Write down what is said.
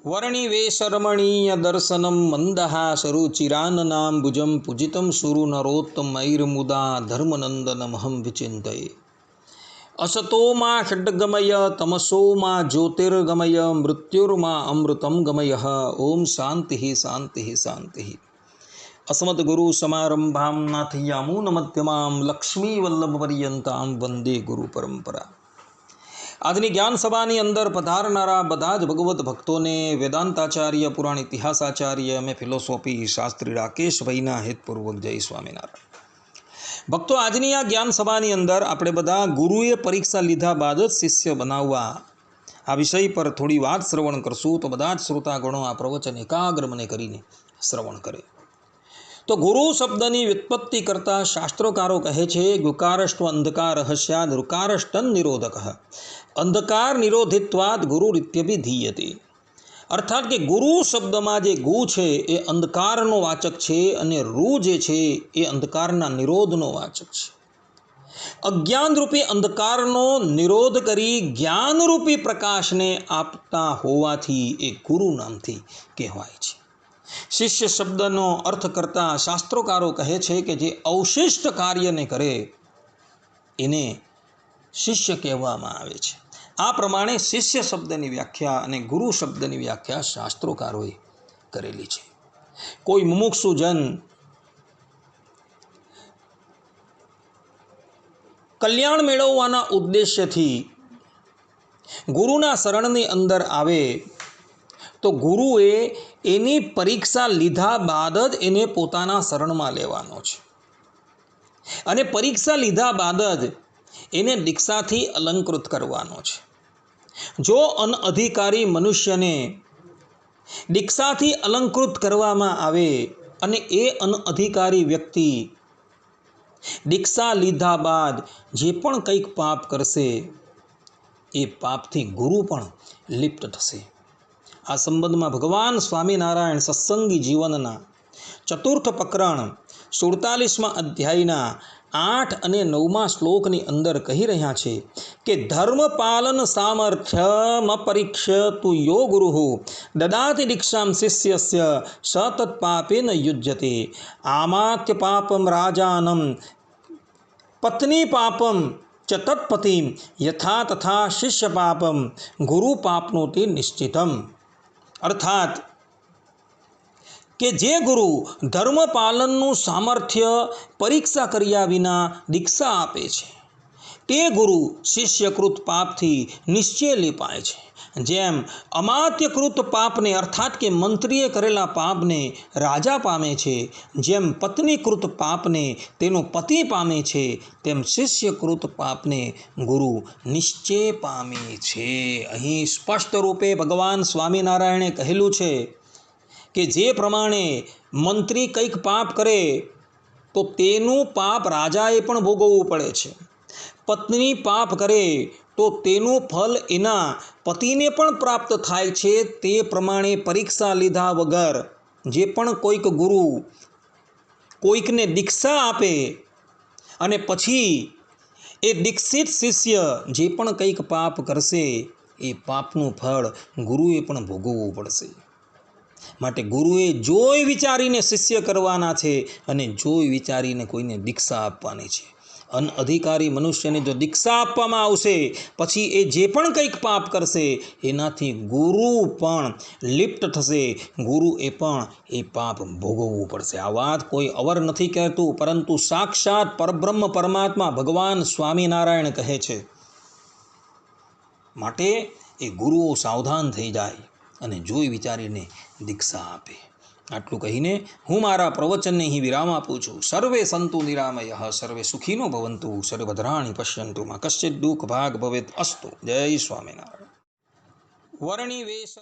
वर्णिवेशरमणीय दर्शनं मन्दहासरुचिराननाम्बुजं पूजितं सुरनरोत्तमैर्मुदा धर्मनन्दनमहं विचिन्तये। असतो मा षड्गमय तमसो मा ज्योतिर्गमय मृत्युर्मा अमृतं गमयः। ओम शांति शांति शांति। अस्मद्गुरुसमारम्भां नाथयामुनमध्यमां लक्ष्मीवल्लभपर्यन्तां वंदे गुरुपरंपरा। આજની જ્ઞાન સભાની અંદર પધારનારા બધા જ ભગવત ભક્તોને વેદાંતાચાર્ય પુરાણ ઇતિહાસાચાર્ય અમે ફિલોસોફી શાસ્ત્રી રાકેશભાઈના હેતપૂર્વક જય સ્વામિનારાયણ। ભક્તો, આજની આ જ્ઞાન સભાની અંદર આપણે બધા ગુરુએ પરીક્ષા લીધા બાદ જ શિષ્ય બનાવવા આ વિષય પર થોડી વાત શ્રવણ કરશું, તો બધા જ શ્રોતાગણો આ પ્રવચન એકાગ્ર મને કરીને શ્રવણ કરે। તો ગુરુ શબ્દની વ્યુત્પત્તિ કરતા શાસ્ત્રોકારો કહે છે, ગુકારષ્ટ અંધકાર સ્યાદ ઋકારષ્ટન નિરોધક। અંધકાર નિરોધિત્વાદ ગુરુરીત્યભિધીયતે। અર્થાત કે ગુરુ શબ્દમાં જે ગુ છે એ અંધકારનો વાચક છે અને રૂ જે છે એ અંધકારના નિરોધનો વાચક છે। અજ્ઞાનરૂપી અંધકારનો નિરોધ કરી જ્ઞાનરૂપી પ્રકાશને આપતા હોવાથી એ ગુરુ નામથી કહેવાય છે। શિષ્ય શબ્દનો અર્થ કરતા શાસ્ત્રોકારો કહે છે કે જે અવશિષ્ટ કાર્યને કરે એને શિષ્ય કહેવામાં આવે છે। આ પ્રમાણે શિષ્ય શબ્દની વ્યાખ્યા અને ગુરુ શબ્દની વ્યાખ્યા શાસ્ત્રોકારોએ કરેલી છે। કોઈ મુમુક્ષુજન કલ્યાણ મેળવવાના ઉદ્દેશ્યથી ગુરુના શરણની અંદર આવે તો ગુરુએ એની પરીક્ષા લીધા બાદ જ એને પોતાના શરણમાં લેવાનો છે અને પરીક્ષા લીધા બાદ જ એને દીક્ષાથી અલંકૃત કરવાનો છે। જો અનઅધિકારી મનુષ્યને દીક્ષાથી અલંકૃત કરવામાં આવે અને એ અનઅધિકારી વ્યક્તિ દીક્ષા લીધા બાદ જે પણ કંઈક પાપ કરશે એ પાપથી ગુરુ પણ લિપ્ત થશે। આ સંબંધમાં ભગવાન સ્વામિનારાયણ સત્સંગી જીવનના ચતુર્થ પ્રકરણ 47મા અધ્યાયના 8 અને 9મા શ્લોકની અંદર કહી રહ્યા છે કે ધર્મપાલન સામર્થ્યમપરીક્ષ્ય તુ યો ગુરુઃ દદાતિ દીક્ષામ શિષ્યસ્ય સતત પાપેન યુજ્યતે। આમાત્ય પાપમ રાજાનમ પત્ની પાપમ ચ તત્પતિમ યથા તથા શિષ્ય પાપમ ગુરુ પાપનોતિ નિશ્ચિતમ। અર્થાત કે જે ગુરુ ધર્મપાલનનું સામર્થ્ય પરીક્ષા કર્યા વિના દીક્ષા આપે છે તે ગુરુ શિષ્યકૃત પાપથી નિશ્ચય લેપાય છે। જેમ અમાત્યકૃત પાપને અર્થાત કે મંત્રીએ કરેલા પાપને રાજા પામે છે, જેમ પત્નીકૃત પાપને તેનો પતિ પામે છે, તેમ શિષ્યકૃત પાપને ગુરુ નિશ્ચય પામે છે। અહીં સ્પષ્ટ રૂપે ભગવાન સ્વામિનારાયણે કહેલું છે કે જે પ્રમાણે મંત્રી કંઈક પાપ કરે તો તેનું પાપ રાજાએ પણ ભોગવવું પડે છે। પત્ની પાપ કરે તો તેનું ફલ એના પતિને પણ પ્રાપ્ત થાય છે। તે પ્રમાણે પરીક્ષા લીધા વગર જે પણ કોઈક ગુરુ કોઈકને દીક્ષા આપે અને પછી એ દીક્ષિત શિષ્ય જે પણ કંઈક પાપ કરશે એ પાપનું ફળ ગુરુએ પણ ભોગવવું પડશે। માટે ગુરુએ જોઈ વિચારીને શિષ્ય કરવાના છે અને જોઈ વિચારીને કોઈને દીક્ષા આપવાની છે। અનઅધિકારી મનુષ્યને જો દીક્ષા આપવામાં આવશે પછી એ જે પણ કંઈક પાપ કરશે એનાથી ગુરુ પણ લિપ્ત થશે, ગુરુએ પણ એ પાપ ભોગવવું પડશે। આ વાત કોઈ અવર નથી કહેતું, પરંતુ સાક્ષાત પરબ્રહ્મ પરમાત્મા ભગવાન સ્વામિનારાયણ કહે છે। માટે એ ગુરુઓ સાવધાન થઈ જાય અને જોઈ વિચારીને દીક્ષા આપે। આટલું કહીને હું મારા પ્રવચનને અહીં વિરામ આપું છું। સર્વે સંતુ નિરામયઃ, સર્વે સુખીનો ભવંતુ, સર્વે ભદ્રાણિ પશ્યન્તુ, મા કશ્ચિદ દુઃખ ભાગ ભવેત અસ્તુ। જય સ્વામિનારાયણ। વર્ણિવેશ